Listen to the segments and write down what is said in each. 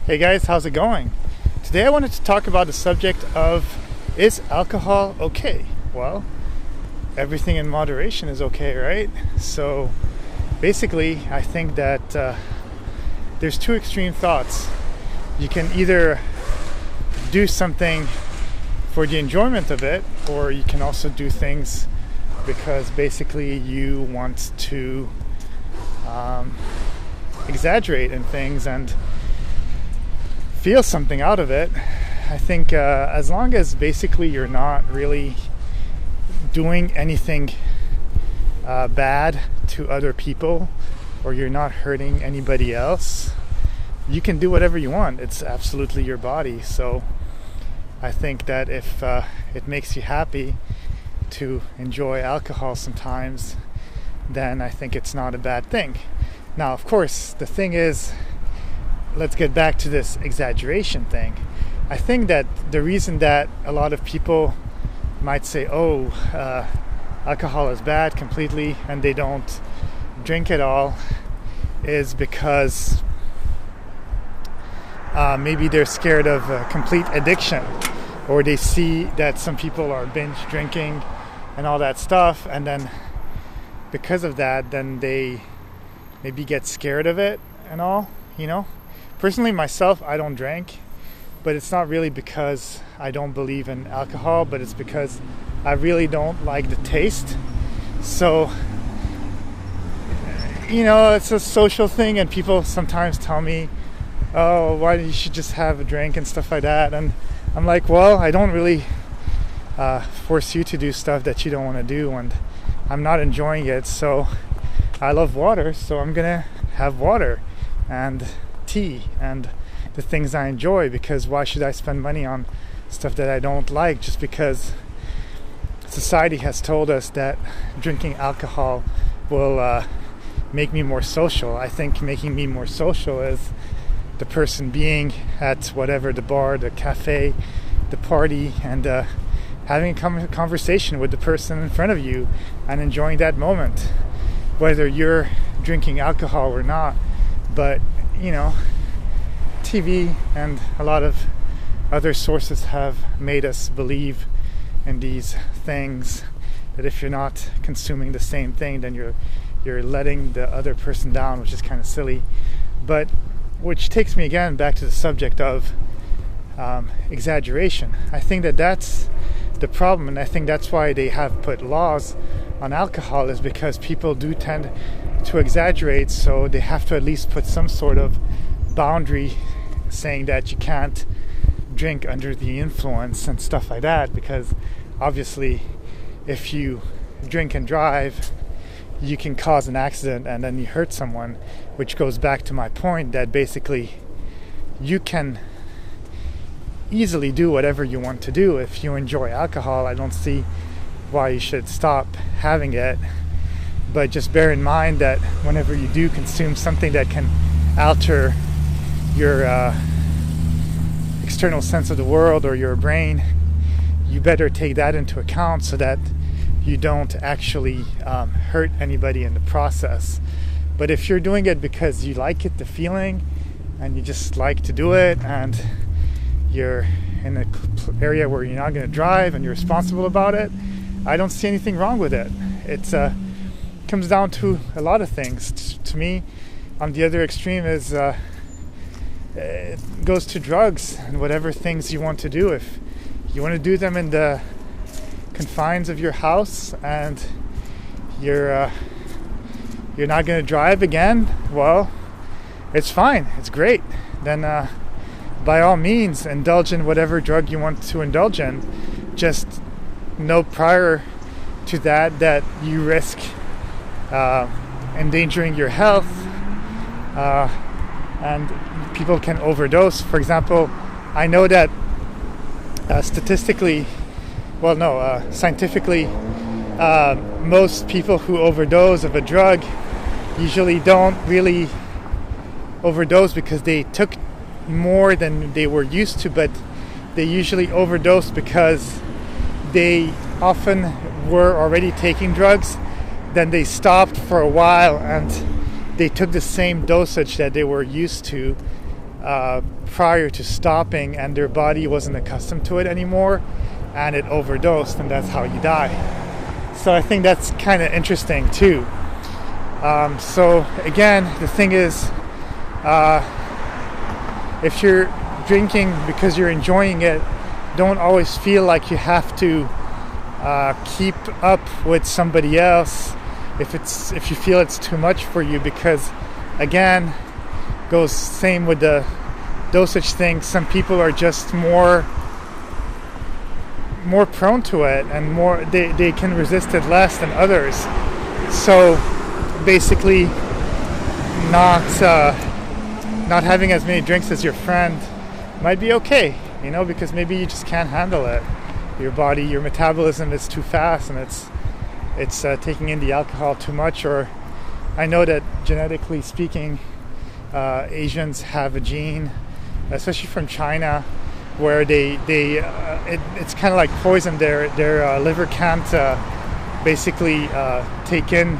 Hey guys, how's it going? Today I wanted to talk about the subject of, is alcohol okay? Well, everything in moderation is okay, right? So basically, I think that there's two extreme thoughts. You can either do something for the enjoyment of it, or you can also do things because basically you want to exaggerate in things and feel something out of it. I think as long as basically you're not really doing anything bad to other people, or you're not hurting anybody else, you can do whatever you want. It's absolutely your body. So I think that if it makes you happy to enjoy alcohol sometimes, then I think it's not a bad thing. Now, of course, the thing is, let's get back to this exaggeration thing. I think that the reason that a lot of people might say, alcohol is bad completely, and they don't drink at all, is because maybe they're scared of complete addiction, or they see that some people are binge drinking and all that stuff, and then because of that, then they maybe get scared of it and all, Personally, myself, I don't drink, but it's not really because I don't believe in alcohol, but it's because I really don't like the taste. So, it's a social thing, and people sometimes tell me, oh, why you should just have a drink and stuff like that. And I'm like, well, I don't really force you to do stuff that you don't want to do, and I'm not enjoying it. So I love water, so I'm gonna have water and tea and the things I enjoy, because why should I spend money on stuff that I don't like just because society has told us that drinking alcohol will make me more social. I think making me more social is the person being at whatever, the bar, the cafe, the party, and having a conversation with the person in front of you and enjoying that moment, whether you're drinking alcohol or not. But TV and a lot of other sources have made us believe in these things, that if you're not consuming the same thing, then you're letting the other person down, which is kind of silly. But which takes me again back to the subject of exaggeration. I think that that's the problem, and I think that's why they have put laws on alcohol, is because people do tend to exaggerate, so they have to at least put some sort of boundary saying that you can't drink under the influence and stuff like that, because obviously if you drink and drive, you can cause an accident and then you hurt someone, which goes back to my point that basically you can easily do whatever you want to do. If you enjoy alcohol, I don't see why you should stop having it. But just bear in mind that whenever you do consume something that can alter your external sense of the world or your brain, you better take that into account so that you don't actually hurt anybody in the process. But if you're doing it because you like it, the feeling, and you just like to do it, and you're in an area where you're not going to drive and you're responsible about it, I don't see anything wrong with it. It comes down to a lot of things. To me, on the other extreme is it goes to drugs and whatever things you want to do. If you want to do them in the confines of your house and you're not going to drive again, well, it's fine, it's great. Then by all means, indulge in whatever drug you want to indulge in. Just know prior to that you risk endangering your health, and people can overdose. For example, I know that scientifically, most people who overdose of a drug usually don't really overdose because they took more than they were used to, but they usually overdose because they often were already taking drugs, then they stopped for a while and they took the same dosage that they were used to, prior to stopping, and their body wasn't accustomed to it anymore, and it overdosed, and that's how you die. So I think that's kind of interesting too. So again, the thing is, if you're drinking because you're enjoying it, don't always feel like you have to keep up with somebody else if you feel it's too much for you, because again, goes same with the dosage thing. Some people are just more prone to it, and more they can resist it less than others. So basically, not having as many drinks as your friend might be okay, because maybe you just can't handle it. Your body, your metabolism is too fast, and it's taking in the alcohol too much. Or I know that genetically speaking, Asians have a gene, especially from China, where it's kind of like poison. Their liver can't basically take in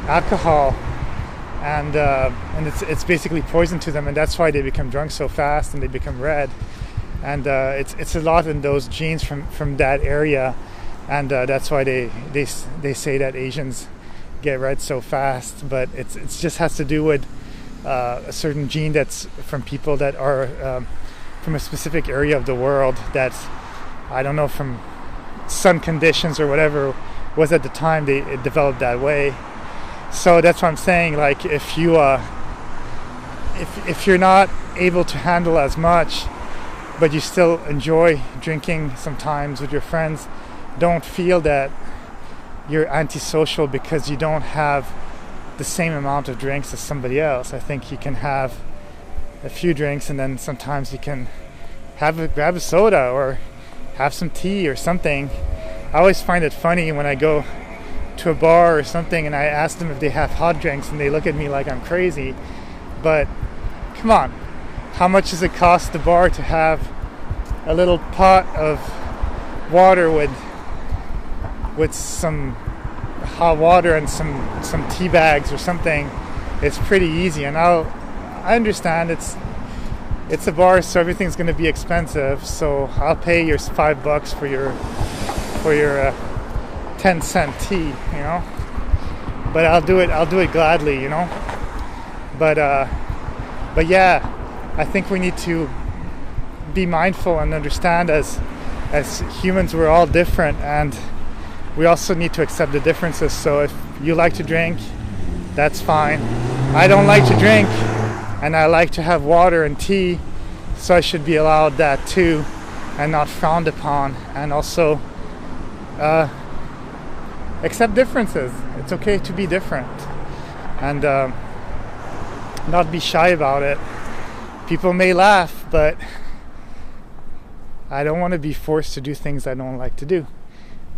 alcohol, and it's basically poison to them, and that's why they become drunk so fast and they become red. And it's a lot in those genes from that area, and that's why they say that Asians get red so fast. But it just has to do with a certain gene that's from people that are from a specific area of the world that, I don't know, from sun conditions or whatever was at the time it developed that way. So that's what I'm saying. Like if you're not able to handle as much, but you still enjoy drinking sometimes with your friends, don't feel that you're antisocial because you don't have the same amount of drinks as somebody else. I think you can have a few drinks, and then sometimes you can grab a soda or have some tea or something. I always find it funny when I go to a bar or something and I ask them if they have hot drinks, and they look at me like I'm crazy. But come on, how much does it cost the bar to have a little pot of water with some hot water and some tea bags or something? It's pretty easy. And I understand it's a bar, so everything's going to be expensive, so I'll pay your $5 for your 10-cent tea, but I'll do it gladly, but yeah, I think we need to be mindful and understand as humans we're all different, and we also need to accept the differences. So if you like to drink, that's fine. I don't like to drink, and I like to have water and tea, so I should be allowed that too, and not frowned upon. And also accept differences. It's okay to be different, and not be shy about it. People may laugh, but I don't want to be forced to do things I don't like to do.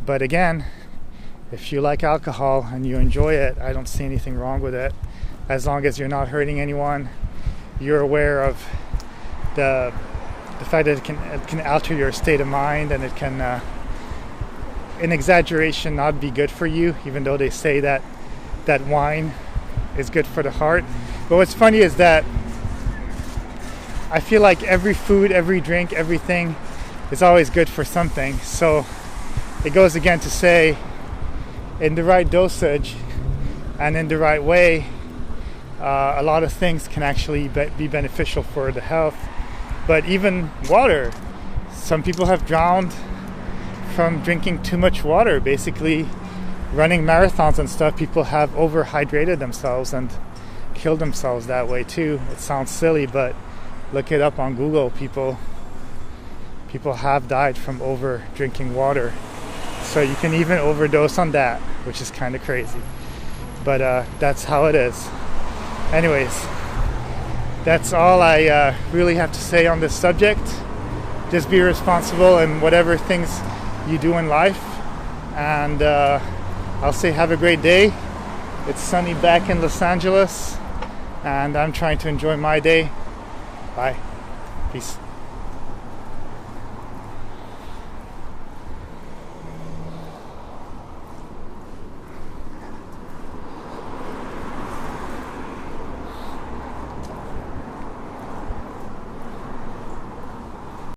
But again, if you like alcohol and you enjoy it, I don't see anything wrong with it, as long as you're not hurting anyone. You're aware of the fact that it can alter your state of mind, and it can in exaggeration not be good for you, even though they say that wine is good for the heart. But what's funny is that I feel like every food, every drink, everything is always good for something. So it goes again to say, in the right dosage and in the right way, a lot of things can actually be beneficial for the health. But even water, some people have drowned from drinking too much water. Basically, running marathons and stuff, people have overhydrated themselves and killed themselves that way too. It sounds silly, but look it up on Google. People have died from over drinking water. So you can even overdose on that, which is kind of crazy. But that's how it is. Anyways, that's all I really have to say on this subject. Just be responsible in whatever things you do in life. And I'll say have a great day. It's sunny back in Los Angeles, and I'm trying to enjoy my day. Bye. Peace.